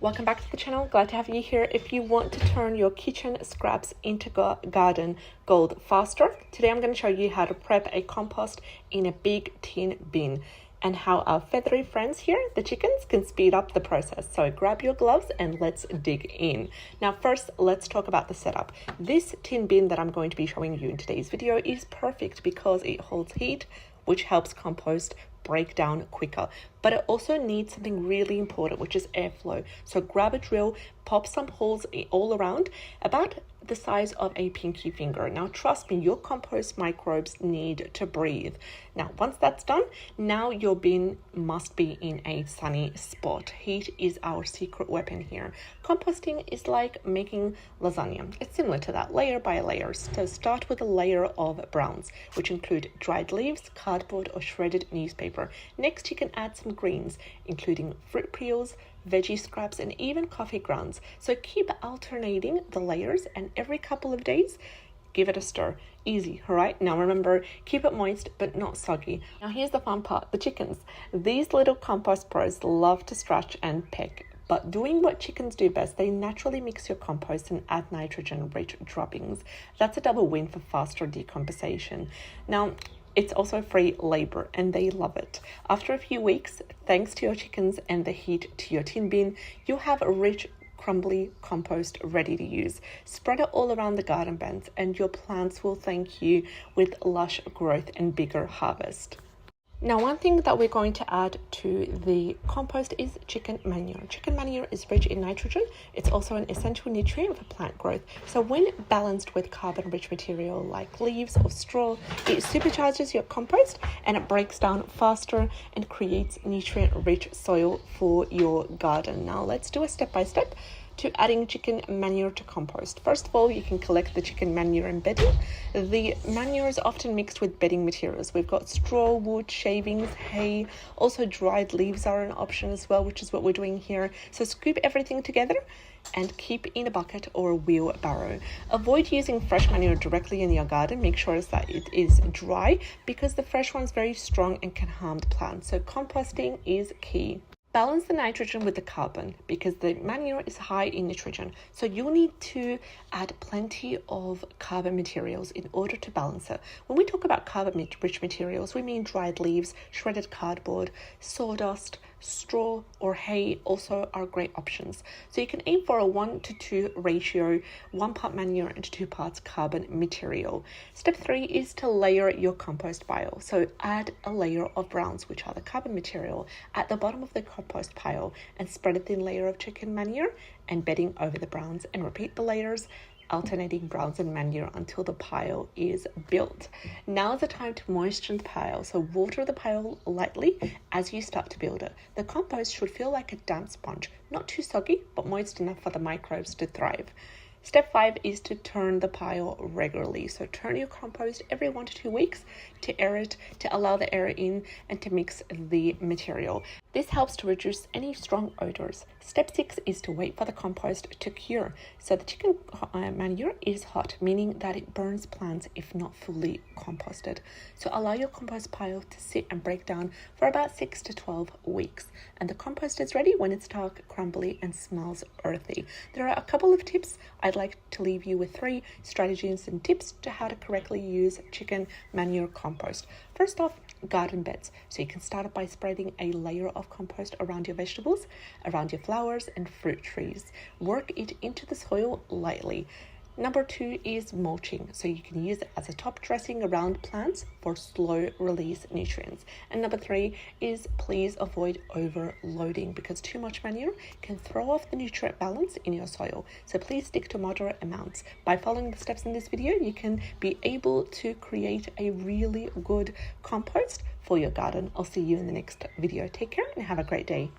Welcome back to the channel. Glad to have you here. If you want to turn your kitchen scraps into garden gold faster, today I'm going to show you how to prep a compost in a big tin bin and how our feathery friends here, the chickens, can speed up the process. So grab your gloves and let's dig in. Now first, let's talk about the setup. This tin bin that I'm going to be showing you in today's video is perfect because it holds heat, which helps compost break down quicker, but it also needs something really important, which is airflow. So grab a drill, pop some holes all around, about the size of a pinky finger. Now trust me, your compost microbes need to breathe. Now once that's done, now your bin must be in a sunny spot. Heat is our secret weapon here. Composting is like making lasagna. It's similar to that, layer by layer. So start with a layer of browns, which include dried leaves, cardboard or shredded newspaper. Next you can add some greens, including fruit peels, veggie scraps and even coffee grounds. So keep alternating the layers and every couple of days give it a stir. Easy, all right? Now remember, keep it moist but not soggy. Now here's the fun part, the chickens. These little compost pros love to scratch and peck, but doing what chickens do best, they naturally mix your compost and add nitrogen-rich droppings. That's a double win for faster decomposition. Now it's also free labor and they love it. After a few weeks, thanks to your chickens and the heat to your tin bin, you'll have a rich, crumbly compost ready to use. Spread it all around the garden beds and your plants will thank you with lush growth and bigger harvest. Now, one thing that we're going to add to the compost is chicken manure. Chicken manure is rich in nitrogen. It's also an essential nutrient for plant growth. So when balanced with carbon-rich material like leaves or straw, it supercharges your compost and it breaks down faster and creates nutrient-rich soil for your garden. Now, let's do a step-by-step to adding chicken manure to compost. First of all, you can collect the chicken manure in bedding. The manure is often mixed with bedding materials. We've got straw, wood, shavings, hay. Also dried leaves are an option as well, which is what we're doing here. So scoop everything together and keep in a bucket or a wheelbarrow. Avoid using fresh manure directly in your garden. Make sure that it is dry because the fresh one's very strong and can harm the plant. So composting is key. Balance the nitrogen with the carbon because the manure is high in nitrogen. So you'll need to add plenty of carbon materials in order to balance it. When we talk about carbon-rich materials, we mean dried leaves, shredded cardboard, sawdust, straw or hay also are great options. So you can aim for a 1:2 ratio, 1 part manure and 2 parts carbon material. Step 3 is to layer your compost pile. So add a layer of browns, which are the carbon material, at the bottom of the compost pile and spread a thin layer of chicken manure and bedding over the browns and repeat the layers, alternating browns and manure until the pile is built. Now is the time to moisten the pile, so water the pile lightly as you start to build it. The compost should feel like a damp sponge, not too soggy, but moist enough for the microbes to thrive. Step 5 is to turn the pile regularly. So turn your compost every 1 to 2 weeks to air it, to allow the air in and to mix the material. This helps to reduce any strong odors. Step 6 is to wait for the compost to cure. So the chicken manure is hot, meaning that it burns plants if not fully composted. So allow your compost pile to sit and break down for about 6 to 12 weeks. And the compost is ready when it's dark, crumbly and smells earthy. There are a couple of tips. I'd like to leave you with 3 strategies and tips to how to correctly use chicken manure compost. First off, garden beds. So you can start by spreading a layer of compost around your vegetables, around your flowers and fruit trees. Work it into the soil lightly. Number 2 is mulching. So you can use it as a top dressing around plants for slow release nutrients. And number 3 is please avoid overloading because too much manure can throw off the nutrient balance in your soil. So please stick to moderate amounts. By following the steps in this video, you can be able to create a really good compost for your garden. I'll see you in the next video. Take care and have a great day.